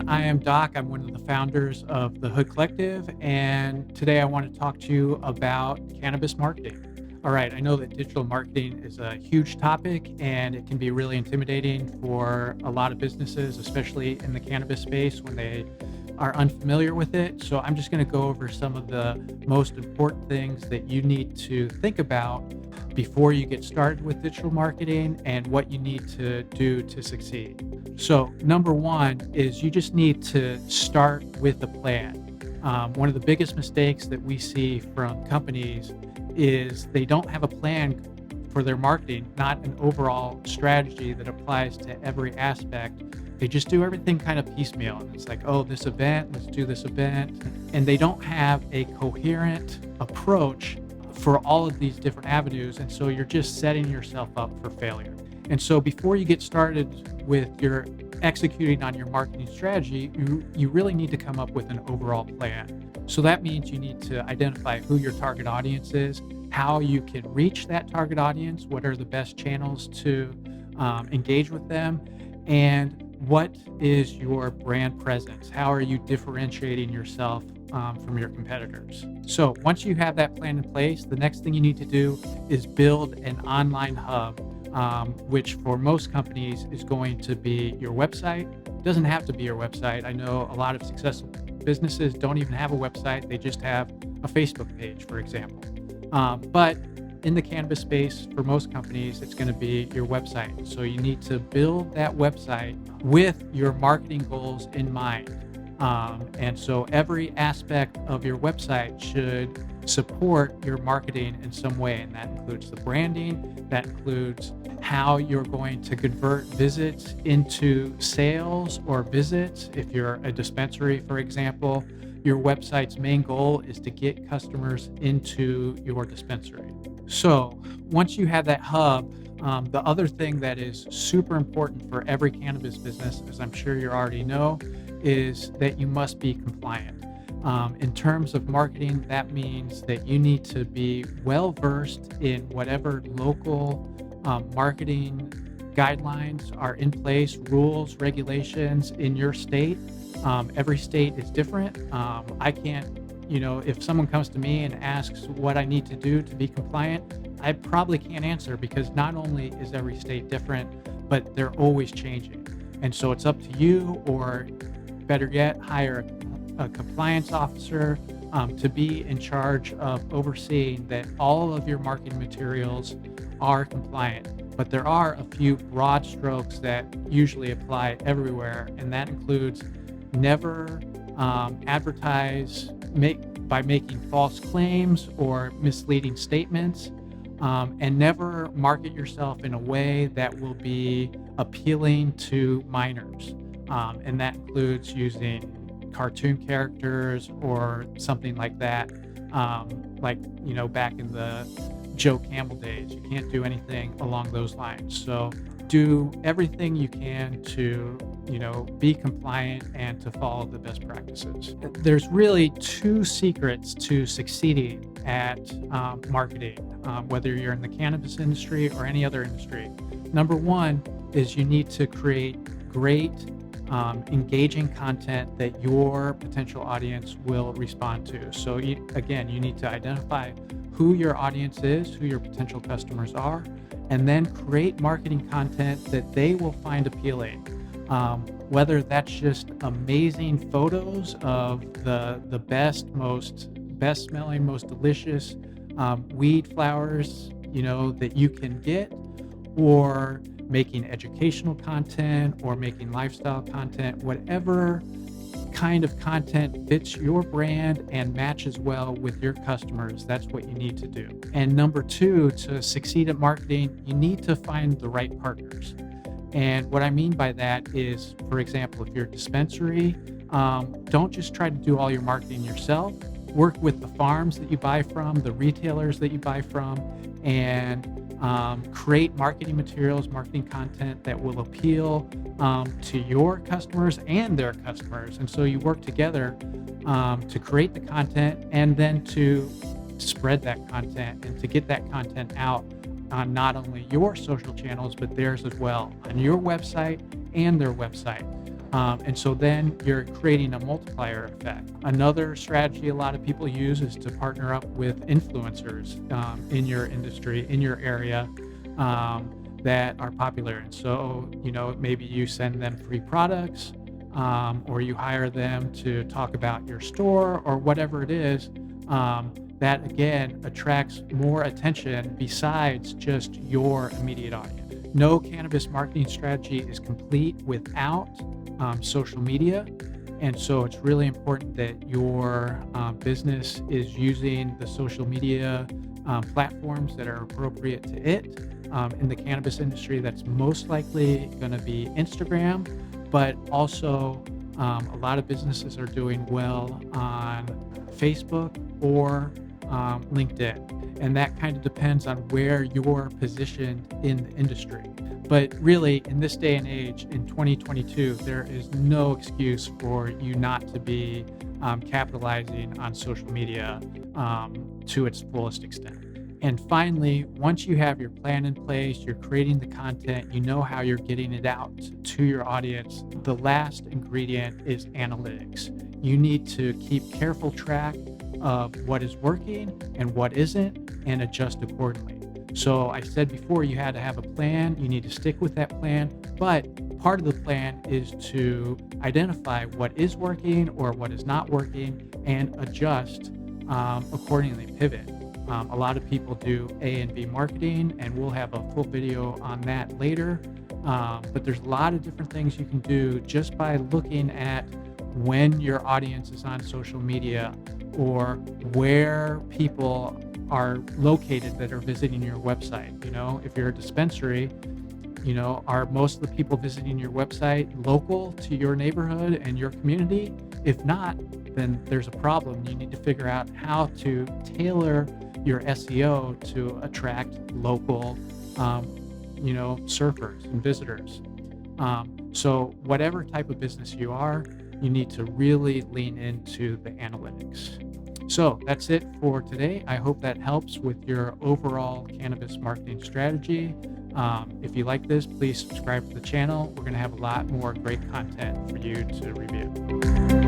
I am Doc. I'm one of the founders of the Hood Collective, and today I want to talk to you about cannabis marketing. All right, I know that digital marketing is a huge topic and it can be really intimidating for a lot of businesses, especially in the cannabis space when they are unfamiliar with it. So I'm just going to go over some of the most important things that you need to think about before you get started with digital marketing and what you need to do to succeed. So number one is you just need to start with a plan. One of the biggest mistakes that we see from companies is they don't have a plan for their marketing, not an overall strategy that applies to every aspect. They just do everything kind of piecemeal. And it's like, oh, this event, let's do this event. And they don't have a coherent approach for all of these different avenues. And so you're just setting yourself up for failure. And so before you get started with your executing on your marketing strategy, you really need to come up with an overall plan. So that means you need to identify who your target audience is, how you can reach that target audience, what are the best channels to engage with them, and what is your brand presence? How are you differentiating yourself from your competitors? So once you have that plan in place, the next thing you need to do is build an online hub, which for most companies is going to be your website. It doesn't have to be your website. I know a lot of successful businesses don't even have a website. They just have a Facebook page, for example. But in the cannabis space, for most companies, it's going to be your website. So you need to build that website with your marketing goals in mind. And so every aspect of your website should support your marketing in some way. And that includes the branding, that includes how you're going to convert visits into sales or visits. If you're a dispensary, for example, your website's main goal is to get customers into your dispensary. So once you have that hub, the other thing that is super important for every cannabis business, as I'm sure you already know, is that you must be compliant. In terms of marketing, that means that you need to be well versed in whatever local marketing guidelines are in place, rules, regulations in your state. Every state is different. I can't, if someone comes to me and asks what I need to do to be compliant, I probably can't answer because not only is every state different, but they're always changing. And so it's up to you, or better yet, hire a compliance officer to be in charge of overseeing that all of your marketing materials are compliant. But there are a few broad strokes that usually apply everywhere, and that includes never advertise by making false claims or misleading statements, and never market yourself in a way that will be appealing to minors. And that includes using cartoon characters or something like that. Back in the Joe Campbell days, you can't do anything along those lines. So do everything you can to, be compliant and to follow the best practices. There's really two secrets to succeeding at marketing, whether you're in the cannabis industry or any other industry. Number one is you need to create great, engaging content that your potential audience will respond to. So you need to identify who your audience is, who your potential customers are, and then create marketing content that they will find appealing. Whether that's just amazing photos of the best smelling, most delicious weed flowers, that you can get, or making educational content or making lifestyle content, whatever kind of content fits your brand and matches well with your customers, that's what you need to do. And number two, to succeed at marketing, you need to find the right partners. And what I mean by that is, for example, if you're a dispensary, don't just try to do all your marketing yourself. Work with the farms that you buy from, the retailers that you buy from, and create marketing materials, marketing content that will appeal to your customers and their customers. And so you work together to create the content and then to spread that content and to get that content out on not only your social channels, but theirs as well, on your website and their website. And so then you're creating a multiplier effect. Another strategy a lot of people use is to partner up with influencers in your industry, in your area, that are popular. And so, maybe you send them free products, or you hire them to talk about your store or whatever it is. That again attracts more attention besides just your immediate audience. No cannabis marketing strategy is complete without social media. And so it's really important that your business is using the social media platforms that are appropriate to it. In the cannabis industry, that's most likely going to be Instagram, but also a lot of businesses are doing well on Facebook or LinkedIn. And that kind of depends on where you're positioned in the industry. But really, in this day and age, in 2022, there is no excuse for you not to be capitalizing on social media to its fullest extent. And finally, once you have your plan in place, you're creating the content, you know how you're getting it out to your audience, the last ingredient is analytics. You need to keep careful track of what is working and what isn't and adjust accordingly. So I said before, you had to have a plan. You need to stick with that plan. But part of the plan is to identify what is working or what is not working and adjust accordingly, pivot. A lot of people do A and B marketing, and we'll have a full video on that later. But there's a lot of different things you can do just by looking at when your audience is on social media or where people are located that are visiting your website. If you're a dispensary, are most of the people visiting your website local to your neighborhood and your community? If not, then there's a problem. You need to figure out how to tailor your SEO to attract local, surfers and visitors. So whatever type of business you are, you need to really lean into the analytics. So that's it for today. I hope that helps with your overall cannabis marketing strategy. If you like this, please subscribe to the channel. We're going to have a lot more great content for you to review.